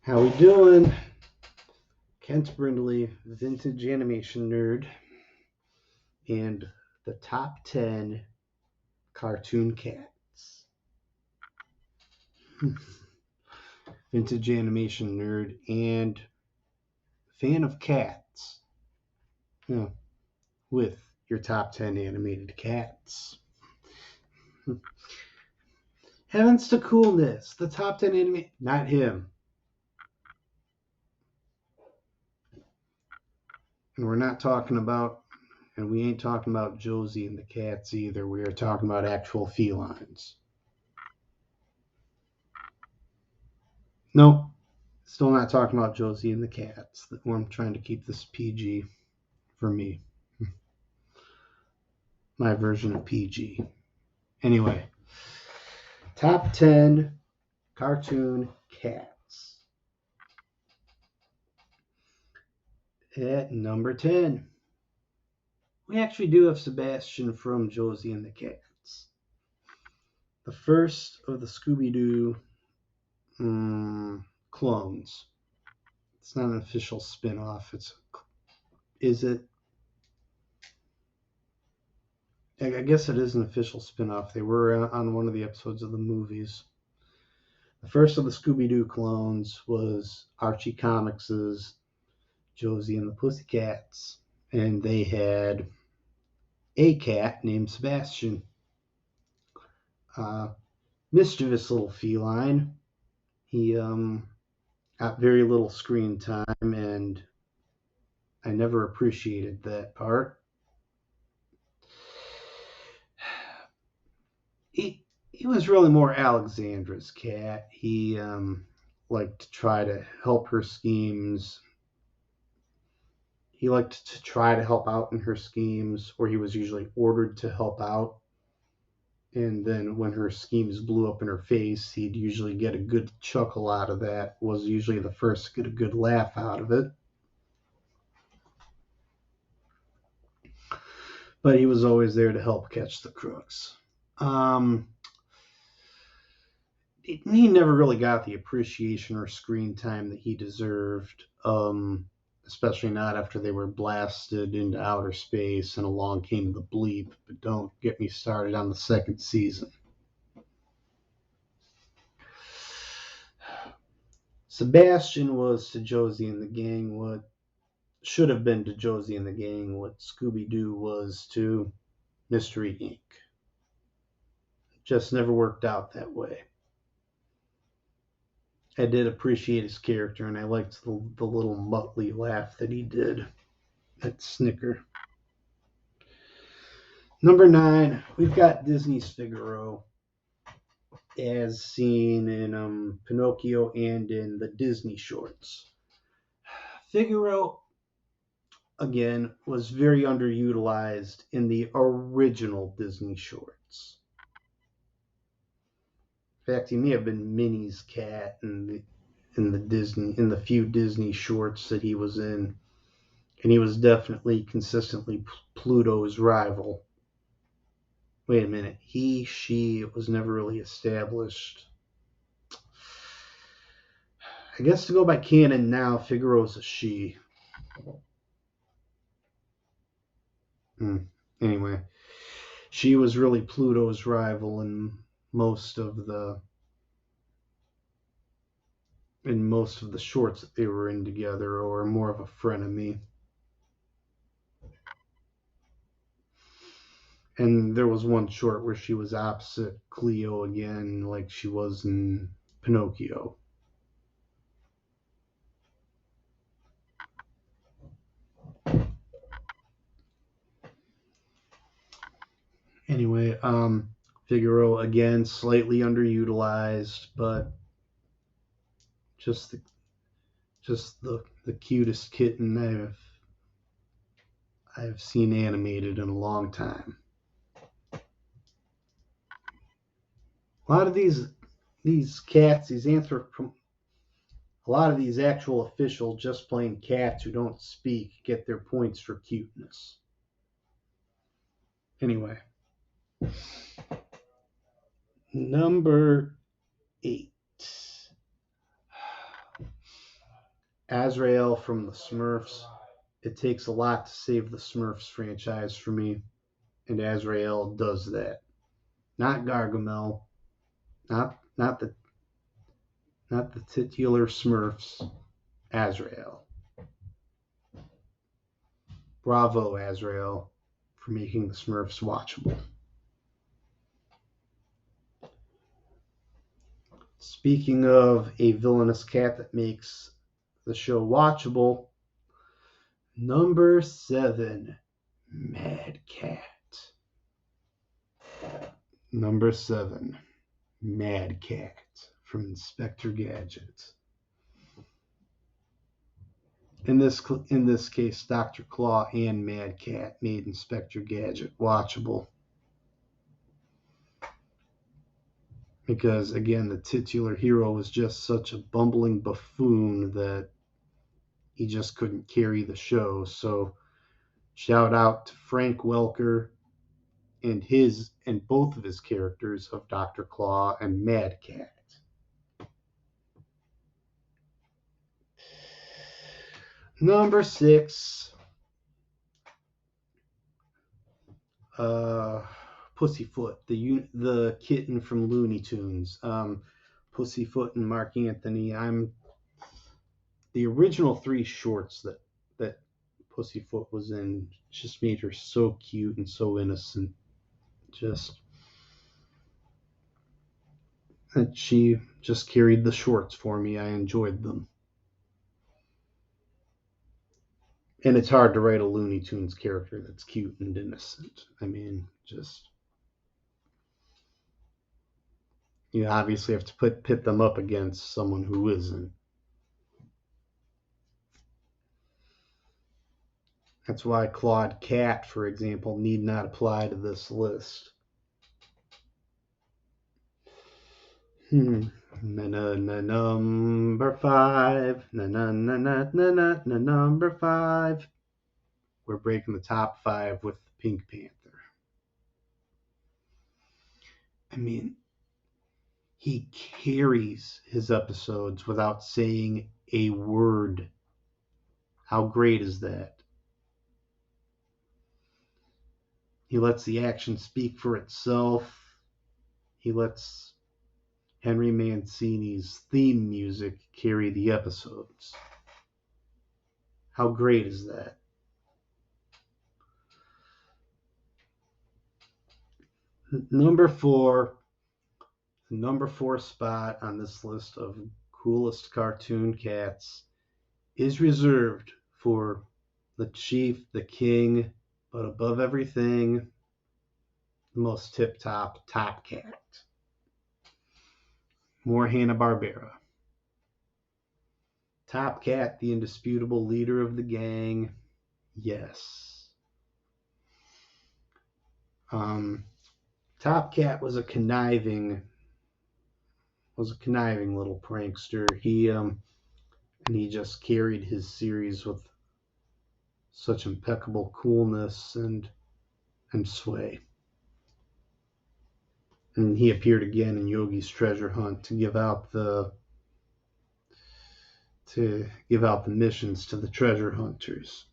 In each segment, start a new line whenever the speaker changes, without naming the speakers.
How we doing? Kent Brindley, vintage animation nerd, and the top 10 cartoon cats. Vintage animation nerd and fan of cats. Yeah, with your top 10 animated cats. Heavens to coolness. The top 10 anime. Not him. And we're not talking about, and we ain't talking about Josie and the cats either. We are talking about actual felines. Nope. Still not talking about Josie and the cats. I'm trying to keep this PG for me. My version of PG. Anyway, top 10 cartoon cats. At number 10, we actually do have Sebastian from Josie and the Cats. The first of the Scooby-Doo clones. It's not an official spin-off. Is it? I guess it is an official spin-off. They were on one of the episodes of the movies. The first of the Scooby-Doo clones was Archie Comics' Josie and the Pussycats, and they had a cat named Sebastian. Mischievous little feline. He got very little screen time, and I never appreciated that part. He was really more Alexandra's cat. He liked to try to help her schemes. He liked to try to help out in her schemes, or he was usually ordered to help out. And then when her schemes blew up in her face, he'd usually get a good chuckle out of that. Was usually the first to get a good laugh out of it. But he was always there to help catch the crooks. He never really got the appreciation or screen time that he deserved, especially not after they were blasted into outer space and along came the bleep. But don't get me started on the second season. Sebastian was to Josie and the Gang what should have been to Josie and the Gang what Scooby-Doo was to Mystery Inc. Just never worked out that way. I did appreciate his character, and I liked the little Muttley laugh that he did. That snicker. Number 9, we've got Disney's Figaro, as seen in Pinocchio and in the Disney shorts. Figaro, again, was very underutilized in the original Disney shorts. In fact, he may have been Minnie's cat in the few Disney shorts that he was in, and he was definitely consistently Pluto's rival. Wait a minute, she was never really established. I guess to go by canon now, Figaro's a she. Anyway, she was really Pluto's rival in most of the shorts that they were in together, or more of a frenemy. And there was one short where she was opposite Cleo again, like she was in Pinocchio. Anyway, Figaro again slightly underutilized, but just the cutest kitten I've seen animated in a long time. A lot of these cats, a lot of these actual official just plain cats who don't speak get their points for cuteness. Anyway, number 8. Azrael from the Smurfs. It takes a lot to save the Smurfs franchise for me, and Azrael does that. Not Gargamel, not the titular Smurfs. Azrael. Bravo, Azrael, for making the Smurfs watchable. Speaking of a villainous cat that makes the show watchable, number 7, Mad Cat. Number 7, Mad Cat from Inspector Gadget. In this case, Dr. Claw and Mad Cat made Inspector Gadget watchable. Because, again, the titular hero was just such a bumbling buffoon that he just couldn't carry the show. So, shout out to Frank Welker and both of his characters of Dr. Claw and Mad Cat. Number 6, Pussyfoot, the kitten from Looney Tunes. Pussyfoot and Mark Anthony. The original 3 shorts that Pussyfoot was in just made her so cute and so innocent. Just that she just carried the shorts for me. I enjoyed them. And it's hard to write a Looney Tunes character that's cute and innocent. I mean, just you obviously have to pit them up against someone who isn't. That's why Claude Cat, for example, need not apply to this list. Number 5. Number 5. We're breaking the top 5 with the Pink Panther. I mean, he carries his episodes without saying a word. How great is that? He lets the action speak for itself. He lets Henry Mancini's theme music carry the episodes. How great is that? Number 4 spot on this list of coolest cartoon cats is reserved for the chief, the king, but above everything, the most top cat. More Hanna-Barbera. Top Cat, the indisputable leader of the gang. Yes. Top Cat was a conniving little prankster. He just carried his series with such impeccable coolness and sway. And he appeared again in Yogi's Treasure Hunt to give out the missions to the treasure hunters.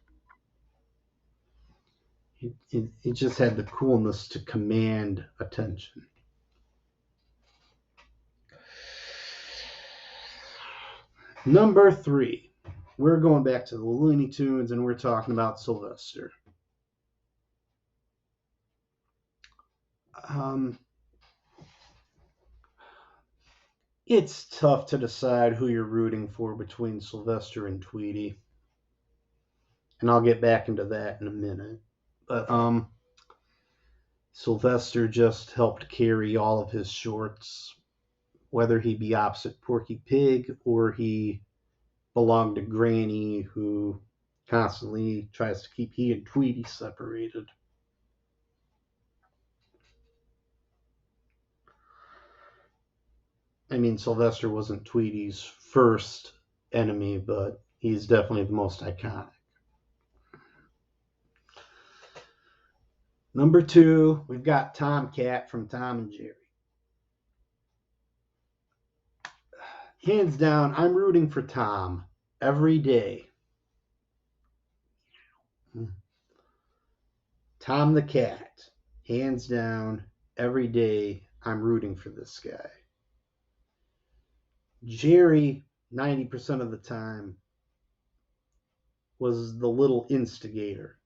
He just had the coolness to command attention. Number 3. We're going back to the Looney Tunes and we're talking about Sylvester. It's tough to decide who you're rooting for between Sylvester and Tweety. And I'll get back into that in a minute. But Sylvester just helped carry all of his shorts, whether he be opposite Porky Pig or he belonged to Granny, who constantly tries to keep he and Tweety separated. I mean, Sylvester wasn't Tweety's first enemy, but he's definitely the most iconic. Number 2, we've got Tomcat from Tom and Jerry. Hands down, I'm rooting for Tom every day. Tom the cat, hands down, every day I'm rooting for this guy. Jerry, 90% of the time, was the little instigator.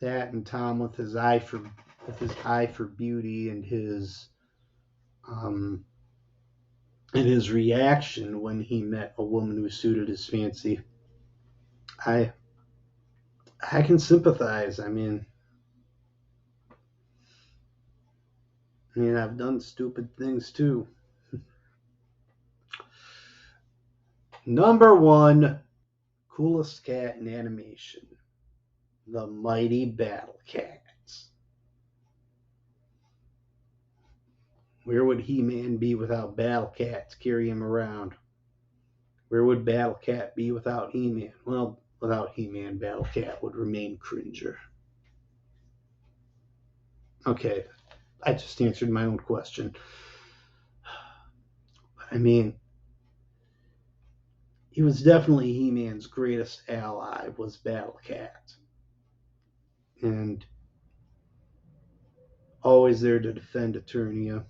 That and Tom with his eye for beauty and um, his reaction when he met a woman who suited his fancy. I I can sympathize. I mean, I've done stupid things too. Number one, coolest cat in animation, the mighty Battle Cats. Where would He-Man be without Battle Cat to carry him around? Where would Battle Cat be without He-Man? Well, without He-Man, Battle Cat would remain Cringer. Okay, I just answered my own question. I mean, he was definitely He-Man's greatest ally was Battle Cat. And always there to defend Eternia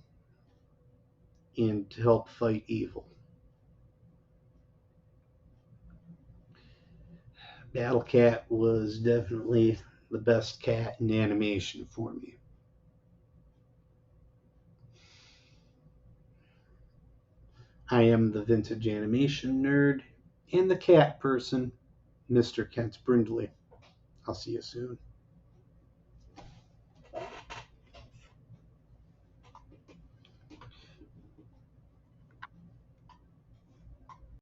and to help fight evil. Battle Cat was definitely the best cat in animation for me. I am the vintage animation nerd and the cat person, Mr. Kent Brindley. I'll see you soon.